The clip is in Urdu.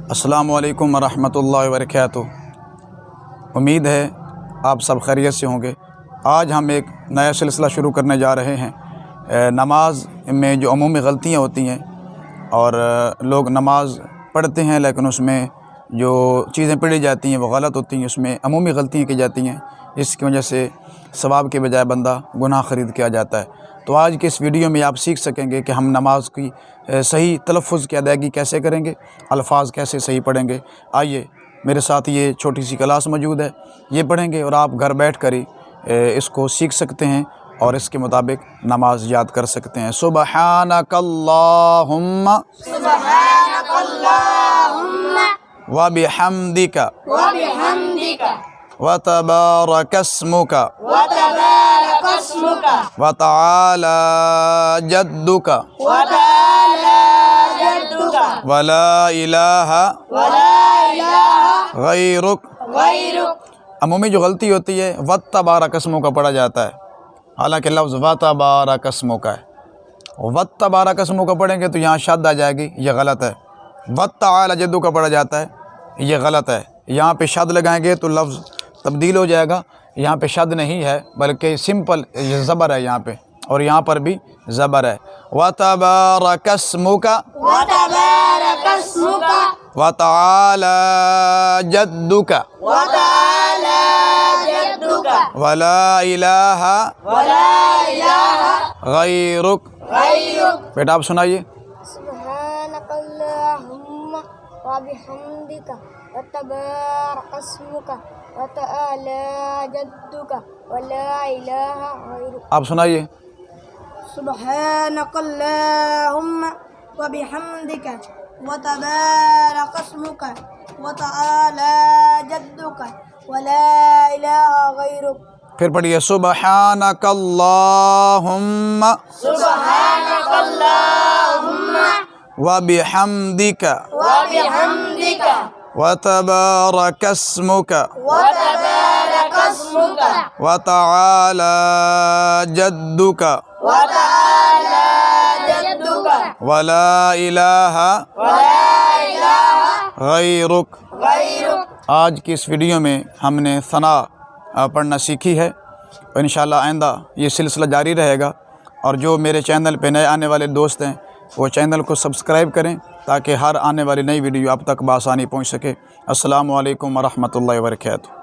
السلام علیکم ورحمۃ اللہ وبرکاتہ۔ امید ہے آپ سب خیریت سے ہوں گے۔ آج ہم ایک نیا سلسلہ شروع کرنے جا رہے ہیں۔ نماز میں جو عمومی غلطیاں ہوتی ہیں اور لوگ نماز پڑھتے ہیں لیکن اس میں جو چیزیں پڑھی جاتی ہیں وہ غلط ہوتی ہیں، اس میں عمومی غلطیاں کی جاتی ہیں، جس کی وجہ سے ثواب کے بجائے بندہ گناہ خرید کے آ جاتا ہے۔ تو آج کے اس ویڈیو میں آپ سیکھ سکیں گے کہ ہم نماز کی صحیح تلفظ کی ادائیگی کیسے کریں گے، الفاظ کیسے صحیح پڑھیں گے۔ آئیے میرے ساتھ یہ چھوٹی سی کلاس موجود ہے، یہ پڑھیں گے اور آپ گھر بیٹھ کر ہی اس کو سیکھ سکتے ہیں اور اس کے مطابق نماز یاد کر سکتے ہیں۔ سبحانک اللہم وبحمدک وتبارک اسمک وتعالی جدک ولا الہ غیرک۔ عمومی جو غلطی ہوتی ہے وتبارک اسمک پڑھا جاتا ہے، حالانکہ لفظ وتبارک اسمک ہے۔ وتبارک اسمک پڑھیں گے تو یہاں شد آ جائے گی، یہ غلط ہے۔ وتعالی جدک پڑھا جاتا ہے، یہ غلط ہے۔ یہاں پہ شد لگائیں گے تو لفظ تبدیل ہو جائے گا، یہاں پہ شد نہیں ہے بلکہ سمپل زبر ہے یہاں پہ، اور یہاں پر بھی زبر ہے۔ وتبارک اسمک وتعالی جدک ولا الہ غیرک۔ بیٹا آپ سنائیے۔ سبحانک اللہم وبحمدک وتبارک اسمک وتعالی جدک ولا الہ غیرک۔ آپ سنائیے۔ سبحانک اللہم وبحمدک وتبارک اسمک وتعالی جدک ولا الہ غیرک۔ پھر پڑھیے سبحانک اللہم وبحمدک وتبارک اسمک وتعالی جدک ولا الہ غیرک۔ آج کی اس ویڈیو میں ہم نے ثنا پڑھنا سیکھی ہے، اور انشاءاللہ آئندہ یہ سلسلہ جاری رہے گا۔ اور جو میرے چینل پہ نئے آنے والے دوست ہیں وہ چینل کو سبسکرائب کریں تاکہ ہر آنے والی نئی ویڈیو آپ تک بآسانی پہنچ سکے۔ السلام علیکم ورحمۃ اللہ وبرکاتہ۔